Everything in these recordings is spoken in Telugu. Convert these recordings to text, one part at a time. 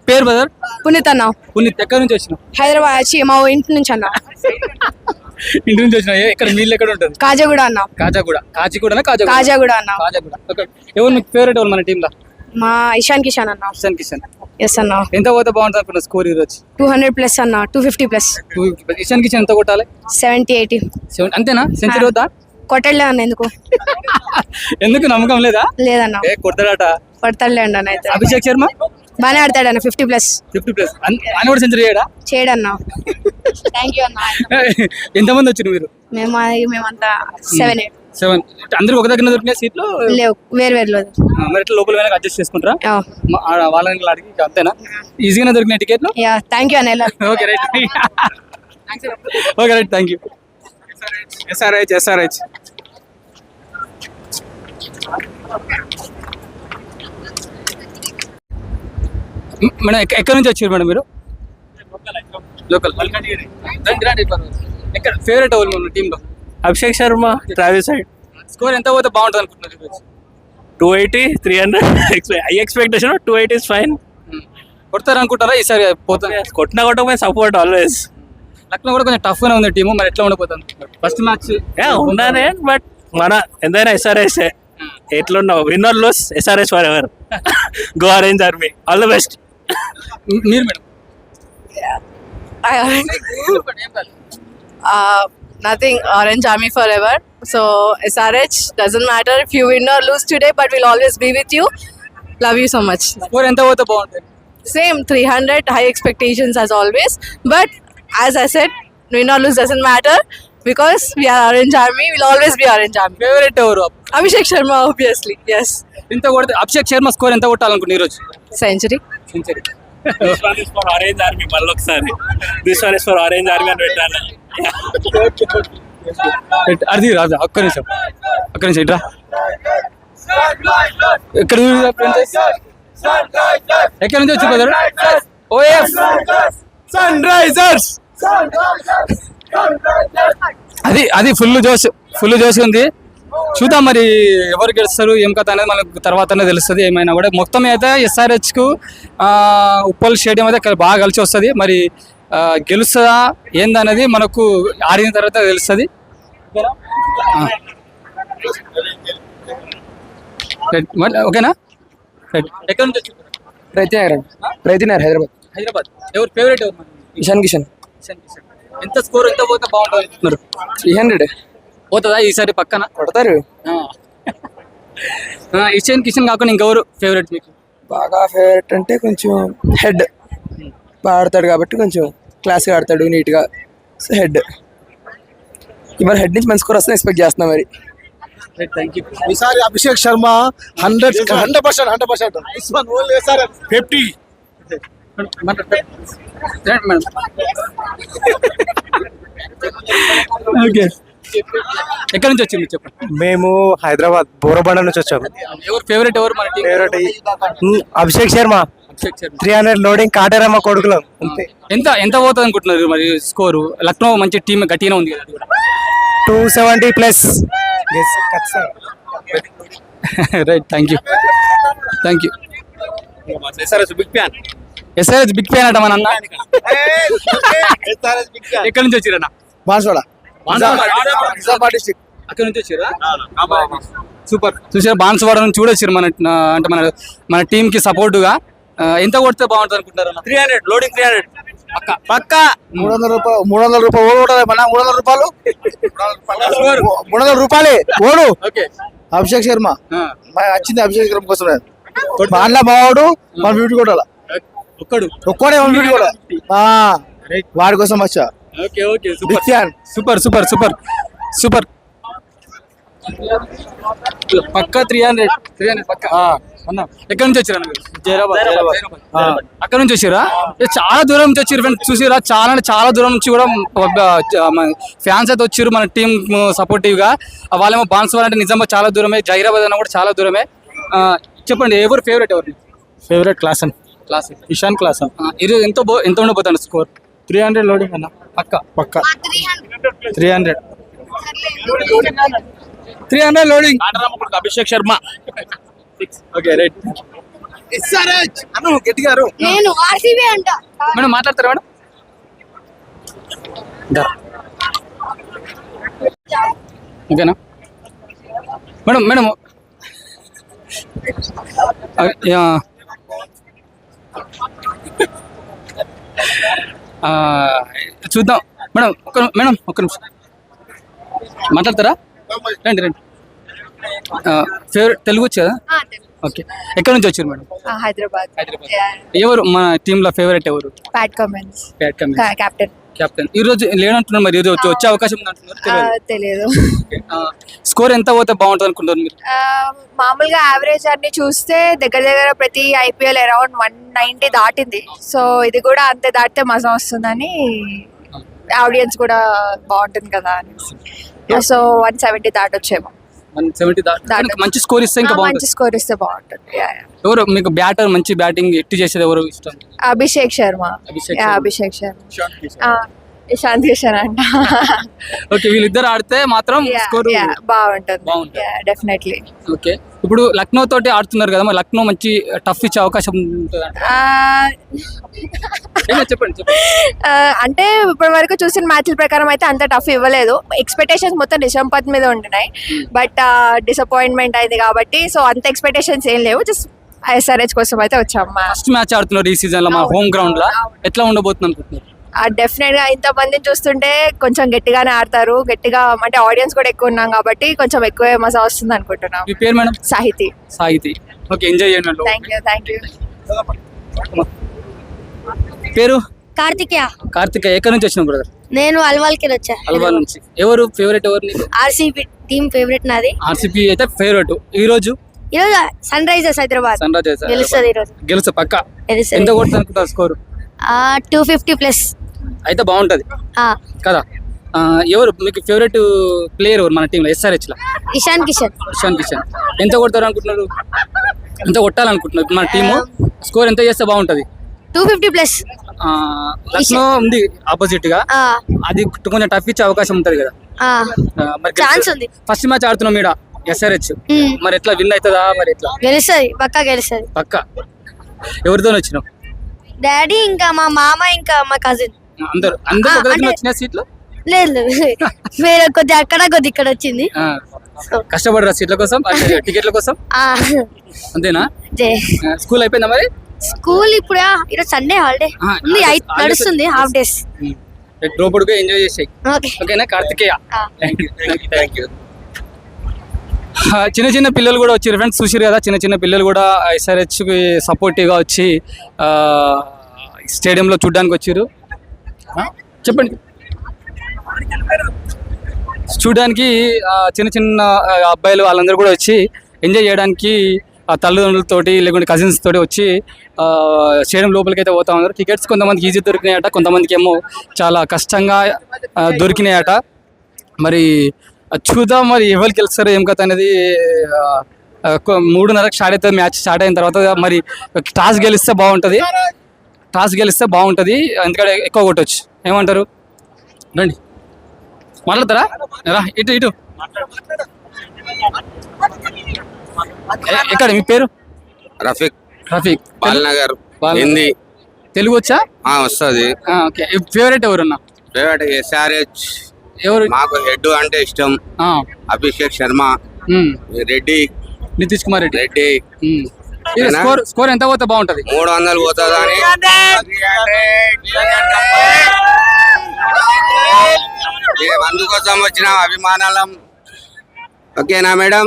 పేరు బ్రదర్? పునీత్ అన్న. పునీత్ ఎక్కడి నుంచి వచ్చినావు? హైదరాబాద్ వచ్చి మా ఇంటి నుంచి అన్న. ఇంటి నుంచి వచ్చినా? ఎక్కడ మీళ్ళు ఎక్కడ ఉంటుంది? కాజాగూడ అన్న. కాజాగూడ. కాచిగూడనా? కాజాగూడ. కాజాగూడ అన్న. కాజాగూడ. ఎవరు మీకు ఫేవరెట్ ఎవరు మన టీంలో? మా ఇషాన్ కిషన్ అన్న. ఇషాన్ కిషన్. ఎస్ అన్న. ఎంత పోతే బాగుంటుంది అనుకున్నా స్కోర్ ఈరోజు? 200+ అన్న. 250+. ఇషాన్ కిషన్ ఎంత కొట్టాలి? 70-80. అంతేనా? సెంచరీ వద్దా? కొట్టలే అన్న. ఎందుకు? ఎందుకు నమ్మకం లేదా? లేదన్న. కొడతాడట. కొడతాడులే అన్న. అయితే అభిషేక్ శర్మ బాగానే ఆడతాడన్న. 50+. 50+ అని కూడా సెంచరీ చేయడా? చేయడన్న. థ్యాంక్ యూ అన్న. ఎంతమంది వచ్చారు మీరు? మేమంతా 7-8. అందరూ ఒక దగ్గర దొరికిన సీట్లు లేవు, వేరు వేరు లేదు. మరి ఇట్లా లోపల అడ్జస్ట్ చేసుకుంటారా? వాళ్ళని అడిగి అంతేనా? ఈజీగానే దొరికిన టికెట్లు? థ్యాంక్ యూ అన్న. Okay right. Okay right, thank you. SRH madam ఎక్కడి నుంచి వచ్చారు మేడం మీరు? లోకల్. ఎక్కడ ఫేవరెట్ ఎవరు మన టీంలో? Abhishek Sharma, Travis head. Score ఎంత పోతే బాగుంటుంది అనుకుంటున్నారు? 280, 300. High expectation. 280 is fine. కొడతారు అనుకుంటారా ఈసారి? పోతారు. కొట్టినా కొట్టకపోయి సపోర్ట్ ఆల్వేస్. లక్నో కూడా కొంచెం టఫ్ గానే ఉంది టీము, మరి ఎట్లా ఉండబోతుంది ఫస్ట్ మ్యాచ్? ఉన్నానే, బట్ మన ఎంతైనా ఎస్ఆర్ఎస్ ఎట్లున్నావు, winner lose SRS forever. Go orange army, all the best. మీరు madam? Nothing, Orange Army forever. So SRH doesn't matter if you win or lose today, but we'll always be with you. Love you so much. Score ఎంత పోతే బాగుంటుంది? Same 300, high expectations as always. But as I said, win or lose doesn't matter because we are Orange Army. We'll always be Orange Army. Favourite ఎవరు? Abhishek Sharma, obviously. Yes. ఎంత కొడితే అభిషేక్ శర్మ స్కోర్ ఎంత కొట్టాలనుకుంటున్నారు ఈరోజు? Century. Century. This one is for Orange Army. మళ్ళొకసారి This one is for Orange Army అని పెట్టాలి. అది రాజా ఒక్క నిమిషం ఇట్రా. ఎక్కడ ఎక్కడి నుంచి వచ్చి బ్రదర్? Of Sunrisers. అది ఫుల్ జోష్ ఉంది. చూద్దాం మరి ఎవరు గెలుస్తారు ఏం కథ అనేది మనకు తర్వాతనే తెలుస్తుంది. ఏమైనా కూడా మొత్తం అయితే ఎస్ఆర్హెచ్కు ఉప్పల్ స్టేడియం అయితే బాగా కలిసి వస్తుంది. మరి గెలుస్తుందా ఏందనేది మనకు ఆడిన తర్వాత తెలుస్తుంది. ఓకేనా? ఎక్కడి నుంచి వచ్చి? రైతీనగర్, హైదరాబాద్. ఎవరు ఫేవరెట్ ఎవరు? ఇషాన్ కిషన్. ఎంత స్కోర్ ఎంత పోతే బాగుంటుంది అంటున్నారు? 300 పోతుందా ఈసారి? పక్కన కొడతారు. ఇషాన్ కిషన్ కాకుండా ఇంకెవరు ఫేవరెట్ మీకు? బాగా ఫేవరెట్ అంటే కొంచెం హెడ్ బాగా ఆడతాడు కాబట్టి కొంచెం క్లాస్గా ఆడతాడు, నీట్గా. So head. ఇవాళ హెడ్ నుంచి మంచి స్కోర్ వస్తుంది ఎక్స్పెక్ట్ చేస్తున్నాం. మరి ఈసారి అభిషేక్ శర్మ 100%. 50. ఓకే. ఎక్కడి నుంచి వచ్చింది చెప్పండి? మేము హైదరాబాద్ బోరబండ నుంచి వచ్చాము. ఎవరు ఫేవరెట్ ఎవరు మన team? Favourite Abhishek Sharma. 300 loading Kateramma కొడుకులు. ఎంత పోతుంది అనుకుంటున్నారు మరి స్కోరు? లక్నో మంచి టీం గట్టిగానే ఉంది కదా? 270+. Right, thank you. SRH big fan అట మన అన్న. ఎక్కడి నుంచి వచ్చిరన్నా? బాన్స్వాడ, అక్కడ నుంచి వచ్చారా? సూపర్. చూసారా, బాన్స్వాడ నుంచి చూడొచ్చారు అంటే మన టీం కి సపోర్ట్ గా. ఎంత కొడితే బాగుంటుంది అనుకుంటారు? 300 లోడింగ్. 300 పక్క. 300 రూపాయలు. 300 రూపాయలే ఓడు. ఓకే. అభిషేక్ శర్మ వచ్చింది. అభిషేక్ శర్మ కోసం బాగా బావాడు. మన బ్యూటీ కూడా ఒక్కడే కూడా వాడి కోసం వచ్చా. సూపర్. పక్క 300 పక్క. ఎక్కడి నుంచి వచ్చారా? అక్కడ నుంచి వచ్చారా? చాలా దూరం నుంచి వచ్చారు ఫ్రెండ్స్. చూసిరా, చాలా దూరం నుంచి కూడా ఫ్యాన్స్ అయితే వచ్చారు మన టీం సపోర్టివ్ గా. వాళ్ళేమో బాన్స్వాడ అంటే నిజంగా చాలా దూరమే, జైరాబాద్ అన్న కూడా చాలా దూరమే. చెప్పండి ఎవరు favourite? Favourite Klaasen. Ishan Klaasen. ఇది ఎంత ఉండబోతాను స్కోర్? 300 లోడింగ్ అన్న. పక్క 300 loading. Abhishek Sharma. Okay right. SRH అను గట్టిగారు నేను ఆర్సీబీ అంట. మేడం మాట్లాడతారా మేడం? దా. ఓకేనా మేడం? మేడం చూద్దాం మేడం. మేడం ఒక్క నిమిషం మాట్లాడతారా? రండి రండి. ఫేవరెట్ తెలుగు వచ్చా? ఓకే, ఎక్కడి నుంచి వచ్చారు మేడం? హైదరాబాద్. ఎవరు మన టీంలో ఫేవరెట్ ఎవరు? Bad comments. కెప్టెన్. కెప్టెన్ ఈ రోజు లేనంటున్నారు, మరి ఈరోజు వచ్చే అవకాశం ఉంది అంటున్నారు. తెలియదు. స్కోర్ ఎంత పోతే బాగుంటుంది అనుకుంటారు మీరు? మామూలుగా యావరేజ్ అన్ని చూస్తే దగ్గర దగ్గర ప్రతి ఐపీఎల్ అరౌండ్ 190 దాటింది. సో ఇది కూడా అంతే దాటితే మజా వస్తుందని ఆడియన్స్ కూడా బాగుంటుంది కదా అని. సో 170 దాటొచ్చేమో. 170 దాటి మంచి స్కోర్ ఇస్తే ఇంకా మంచి బాగుంటుంది. స్కోర్ ఇస్తే బాగుంటుంది. ఎవరు మీకు బ్యాటర్ మంచి బ్యాటింగ్ ఎట్టి చేసేది ఎవరు ఇష్టం? అభిషేక్ శర్మ. అభిషేక్ Yeah, శర్మ. అభిషేక్ శర్మ. ఇషాంత్ కిషన్ అంట. ఓకే, వీళ్ళిద్దరు ఆడితే మాత్రం స్కోర్ బాగుంటుంది. బాగుంటుంది. డెఫినెట్లీ. ఓకే, ఇప్పుడు లక్నో తోటి ఆడుతున్నారు కదా, మరి లక్నో మంచి టఫ్ ఇచ్చే అవకాశం ఉంటుంది చెప్పండి. అంటే ఇప్పటి వరకు చూసిన మ్యాచ్ల ప్రకారం అయితే అంత టఫ్ ఇవ్వలేదు. ఎక్స్పెక్టేషన్స్ మొత్తం రిషబ్ పంత్ మీద ఉంటున్నాయి, బట్ డిసప్పాయింట్మెంట్ అయింది కాబట్టి సో అంత ఎక్స్పెక్టేషన్స్ ఏం లేవు. జస్ట్ SRH కోసం అయితే వచ్చాం. ఫస్ట్ మ్యాచ్ ఆడుతున్నారు ఈ సీజన్ లో మన హోమ్ గ్రౌండ్ లో, ఎట్లా ఉండబోతుంది అనుకుంటున్నారు? డెఫినెట్ గా ఇంతమందిని చూస్తుంటే కొంచెం గట్టిగానే ఆడతారు. గట్టిగా అంటే ఆడియన్స్ కూడా ఎక్కువ ఉన్నాం కాబట్టి కొంచెం ఎక్కువ మజా వస్తుంది అనుకుంటున్నాం. మీ పేరు madam? Sahiti. Sahiti. Okay, enjoy చేయండి. Thank you. పేరు? కార్తికేయ. కార్తికేయ. ఎక్కడి నుంచి వచ్చిన బ్రదర్? నేను అల్వాల్కి వచ్చా. అల్వాల్ నుంచి. ఎవరు ఫేవరెట్? ఎవరు నీకు? ఆర్సీబీ టీం ఫేవరెట్ నాది. ఆర్సీబీ అయితే ఫేవరెట్. ఈ రోజు Sunrisers Hyderabad Sunrisers గెలుస్తుంది ఈ రోజు. గెలుస్తా పక్క. గెలుస్తుంది. ఎంత కొడుతుంది అనుకుంటా స్కోర్? 250 అయితే బాగుంటది కదా. ఎవరు మీకు ఫేవరెట్ ప్లేయర్ ఎవరు మన టీంలో SRH లో? ఇషాన్ కిషన్. ఇషాన్ కిషన్. ఎంత కొడతారు అనుకుంటున్నారు? ఎంత కొట్టాలనుకుంటున్నారు మన టీము? స్కోర్ ఎంత చేస్తే బాగుంటది? 250+. లక్నో ఉంది ఆపోజిట్ గా, అది కొంచెం టఫ్ ఇచ్చే అవకాశం ఉంటది కదా. ఛాన్స్ ఉంది. ఫస్ట్ మ్యాచ్ ఆడుతున్నాం ఈడ SRH, మరి ఎట్లా విన్ అవుతుందా? మరి ఎట్లా? గెలుస్తుంది పక్కా గెలుస్తుంది. పక్క. ఎవరితో వచ్చినావు? డాడీ ఇంకా మా మామ ఇంకా మా కజిన్. అందరు ఒక దగ్గర వచ్చిన సీట్లు? లేదు వేరే కొద్ది అక్కడ కొద్ది ఇక్కడ వచ్చింది. కష్టపడరా సీట్ల కోసం, టికెట్ల కోసం? అంతేనా? స్కూల్ అయిపోయిందా మరి? స్కూల్ ఇప్పుడు ఈరోజు సండే హాలిడే ఉంది, నడుస్తుంది హాఫ్ డేస్. రోబోట్గా ఎంజాయ్ చేసాయి. ఓకే, ఓకేనా కార్తికేయ? Thank you. చిన్న చిన్న పిల్లలు కూడా వచ్చారు ఫ్రెండ్స్, చూసారు కదా. చిన్న చిన్న పిల్లలు కూడా SRHకి సపోర్టివ్గా వచ్చి స్టేడియంలో చూడడానికి వచ్చారు. చెప్పండి. చూడడానికి చిన్న చిన్న అబ్బాయిలు వాళ్ళందరూ కూడా వచ్చి ఎంజాయ్ చేయడానికి తల్లిదండ్రులతోటి లేకుంటే కజిన్స్ తోటి వచ్చి స్టేడియం లోపలికి అయితే పోతా ఉన్నారు. టికెట్స్ కొంతమందికి ఈజీ దొరికినాయట, కొంతమందికి ఏమో చాలా కష్టంగా దొరికినాయట. మరి చూద్దాం మరి ఎవరికి గెలుస్తారు ఏం కథ అనేది. 3:30కి స్టార్ట్ అవుతుంది మ్యాచ్. స్టార్ట్ అయిన తర్వాత మరి టాస్ గెలిస్తే బాగుంటుంది. ఎందుకంటే ఎక్కువ కొట్టవచ్చు. ఏమంటారు? రండి మాట్లాడతారా? రా ఇటు. ఎక్కడ మీ పేరు? రఫీక్. బాలనగర్. హిందీ. తెలుగు వచ్చా? వస్తుంది. ఓకే, ఫేవరెట్ ఎవరున్నా? Favourite SRH. ఎవరు మాకు హెడ్ అంటే ఇష్టం. అభిషేక్ శర్మ, రెడ్డి, నితీష్ కుమార్ రెడ్డి. స్కోర్ ఎంత పోతే బాగుంటది? 300 పోతుంది అని అందుకోసం వచ్చిన అభిమానాలం. ఓకేనా మేడం?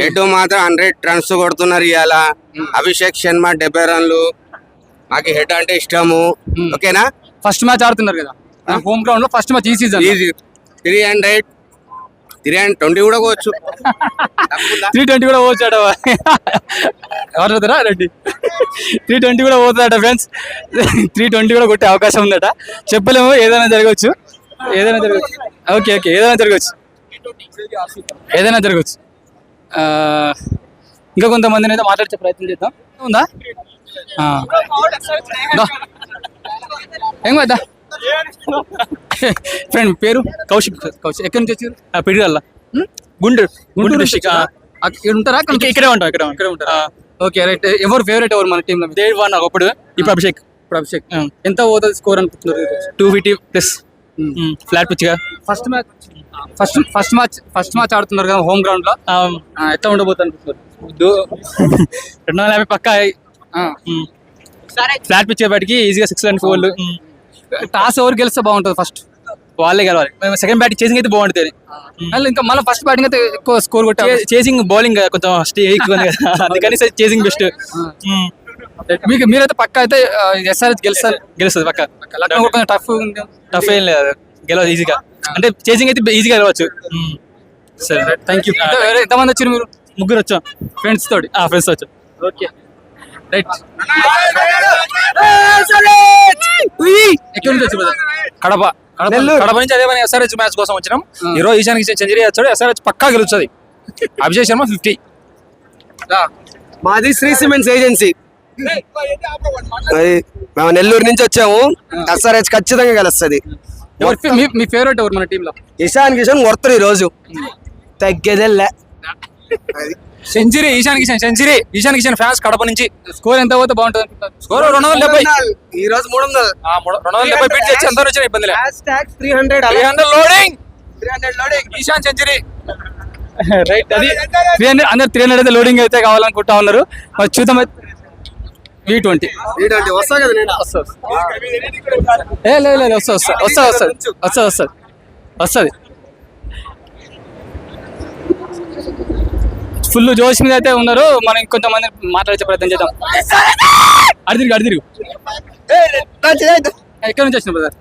హెడ్ మాత్రం 100 రన్స్ కొడుతున్నారు ఇవాళ. అభిషేక్ శర్మ 70 రన్లు. మాకు హెడ్ అంటే ఇష్టము. ఓకేనా? ఫస్ట్ మ్యాచ్ ఆడుతున్నారు కదా హోమ్ గ్రౌండ్ లో, ఫస్ట్ మ్యాచ్ ఈ సీజన్. 320 కూడా పోవచ్చు. 320 కూడా పోవచ్చాడ. ఎవరు రెడ్డి? 320 కూడా పోతుందట ఫ్రెండ్స్. 320 కూడా కొట్టే అవకాశం ఉందట. చెప్పలేము, ఏదైనా జరగవచ్చు. ఓకే, ఏదైనా జరగవచ్చు. ఇంకా కొంతమందిని అయితే మాట్లాడే ప్రయత్నం చేద్దాం. ఉందా? ఏం కదా ఫ్రెండ్ పేరు? కౌశిక్. ఎక్కడి నుంచి వచ్చారు? పిడిగల్ల. గుంటూరు డిస్ట్రిక్ట్. ఇక్కడ ఉంటారా? ఇక్కడే ఉంటారా? Okay right. ఎవరు ఫేవరెట్ ఎవరు మన టీంలో? దేవ్ వన్ ఒకప్పుడు, ఇప్పుడు అభిషేక్. ఇప్పుడు అభిషేక్. ఎంత పోతుంది స్కోర్ అనుకుంటున్నారు? 250+. ఫ్లాట్ పిచ్గా. ఫస్ట్ మ్యాచ్ ఆడుతున్నారు కదా హోమ్ గ్రౌండ్ లో, ఎట్లా ఉండబోతుంది అనుకుంటున్నారు? 250 పక్కా. ఫ్లాట్ పిచ్ బయటికి ఈజీగా 6 రన్ 4. టాస్ ఎవరు గెలిస్తే బాగుంటుంది? ఫస్ట్ వాళ్ళే గెలవాలి. సెకండ్ బ్యాటింగ్ చేసింగ్ అయితే బాగుంటుంది. ఇంకా మళ్ళీ ఫస్ట్ బ్యాటింగ్ అయితే ఎక్కువ స్కోర్ కొట్టారు. చేసింగ్ బౌలింగ్ కొంచెం ఎక్కువ ఉంది కదా, అందుకని చేసింగ్ బెస్ట్. మీరైతే పక్క అయితే ఎస్ఆర్హెచ్ గెలుస్తుంది పక్క. లక్నో కూడా టఫ్ ఏం లేదు, గెలవచ్చు ఈజీగా. అంటే చేసింగ్ అయితే ఈజీగా గెలవచ్చు. సరే థ్యాంక్ యూ. ఎంతమంది వచ్చారు మీరు? ముగ్గురు వచ్చాం ఫ్రెండ్స్ తోటి. ఫ్రెండ్స్ వచ్చాం. Okay right. ఎక్కడి నుంచి వచ్చారు? కడప. కడప నుంచి అదే ఎస్ఆర్హెచ్ మ్యాచ్ కోసం వచ్చినాం. ఈరోజు ఈశాన్ కిషన్ సెంచరీ వచ్చాడు. ఎస్ఆర్హెచ్ పక్కా గెలుస్తుంది. అభిషేక్ శర్మ 50. మాది శ్రీ సిమెంట్స్ ఏజెన్సీ. మేము నెల్లూరు నుంచి వచ్చాము. ఎస్ఆర్హెచ్ ఖచ్చితంగా గెలుస్తుంది. మీ ఫేవరెట్ ఎవరు మన టీంలో? ఇషాన్ కిషన్ కొడతారు ఈ రోజు, తగ్గేదేలే. సెంచరీ ఈశాన్ కిషన్ ఫ్యాన్స్ కడప నుంచి. స్కోర్ ఎంత పోతే బాగుంటుంది అనుకుంటారు? స్కోర్ 270. ఈ రోజు 300. 270 బీట్ చేసి అందరూ వచ్చిన ఇబ్బంది లేదు. 300 లోడింగ్. ఈశాన్ సెంచరీ. రైట్. అది 300 అందరు 300 అయితే లోడింగ్ అయితే కావాలనుకుంటా ఉన్నారు. మరి చూద్దాం. V20 వస్తా కదా నేను. లేదు వస్తుంది. ఫుల్ జోష్ మీద అయితే ఉన్నారు. మనం ఇంకొంతమంది మాట్లాడే ప్రయత్నం చేద్దాం. అడిదిరు ఎక్కడి నుంచి వచ్చిన బ్రదర్?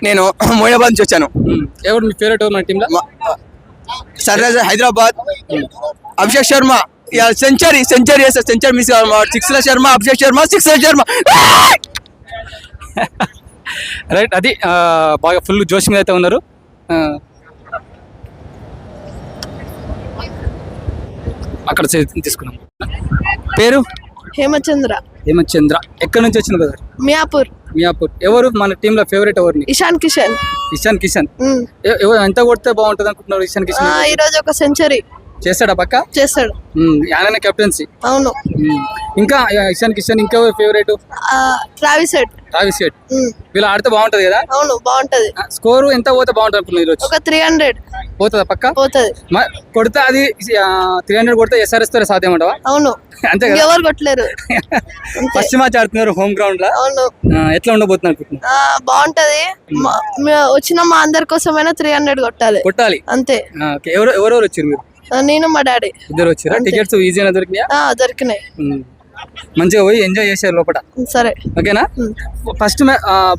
నేను మోయాబాద్ నుంచి వచ్చాను. ఎవరు మీ ఫేవరెట్ ఎవరు మన టీంలో? Sunrisers Hyderabad. Abhishek Sharma century చేస్తారు. సెంచరీ మిస్ 6ల శర్మ, అభిషేక్ శర్మ 6ల శర్మ. రైట్. అది బాగా ఫుల్ జోష్ మీద అయితే ఉన్నారు. అక్కడ తీసుకున్నాం. పేరు? హేమచంద్ర. ఎక్కడి నుంచి వచ్చింది బ్రదర్? మియాపూర్. ఎవరు మన టీంలో ఫేవరెట్ ఎవరిని? ఇషాన్ కిషన్. ఎవరు ఎంత కొడితే బాగుంటుంది అనుకుంటున్నారు? ఇషాన్ కిషన్ ఈ రోజు ఒక సెంచరీ చేస్తాడా? పక్క చేస్తాడు. ఆయన కెప్టెన్సీ. అవును. ఇంకా ఇషాన్ కిషన్ ఇంకా ఫేవరెట్? Travis head. వీళ్ళు ఆడితే బాగుంటది కదా? అవును బాగుంటది. స్కోర్ ఎంత పోతే బాగుంటుంది అనుకున్నారు ఈరోజు? ఒక 300 పోతుందా? పక్క పోతుంది. కొడితే అది 300 కొడితే ఎస్ఆర్ఎస్ తో సాధ్యం అంటావా? అవును. అంతే కదా? ఎవరు కొట్టలేరు. ఫస్ట్ మ్యాచ్ ఆడుతున్నారు హోమ్ గ్రౌండ్ లో. అవును. ఎట్లా ఉండబోతున్నారు అనుకుంటున్నారు? బాగుంటది. వచ్చిన మా అందరి కోసమైనా 300 కొట్టాలి అంతే. ఎవరెవరు వచ్చారు మీరు? నేను మా డాడీ ఇద్దరు వచ్చారు. టికెట్స్ ఈజీగా దొరికినాయా? దొరికినాయి. మంచిగా పోయి ఎంజాయ్ చేశారు లోపల. సరే ఓకేనా? ఫస్ట్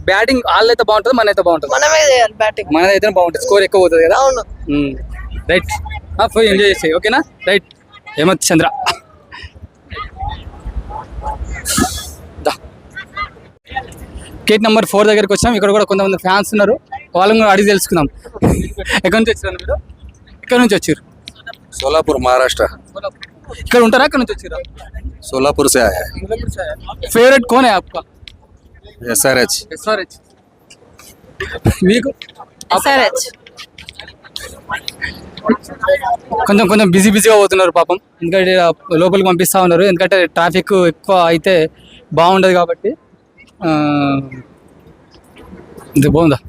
బ్యాటింగ్ వాళ్ళైతే బాగుంటుంది, మనైతే బాగుంటుంది? మనమే చేయాలి బ్యాటింగ్. మనదైతే బాగుంటుంది, స్కోర్ ఎక్కువ పోతుంది కదా? అవును. రైట్. పోయి ఎంజాయ్ చేసాయి. ఓకేనా? రైట్. హేమంత్ చంద్ర. గేట్ నెంబర్ 4 దగ్గరికి వచ్చాం. ఇక్కడ కూడా కొంతమంది ఫ్యాన్స్ ఉన్నారు, వాళ్ళని కూడా అడిగి తెలుసుకుందాం. ఎక్కడి నుంచి వచ్చారు మీరు? ఎక్కడి నుంచి వచ్చారు? सोलापुर महाराष्ट्र. ఇక్కడ ఉంటారా? ఎక్కడి నుంచి వచ్చారు? सोलापुर से आया है. फेवरेट कौन है आपका? SRH. SRH. మీకు? SRH. కొంచెం బిజీగా పోతున్నారు పాపం, ఎందుకంటే లోపలికి పంపిస్తూ ఉన్నారు. ఎందుకంటే ట్రాఫిక్ ఎక్కువ అయితే బాగుండదు కాబట్టి. ఇది బాగుందా?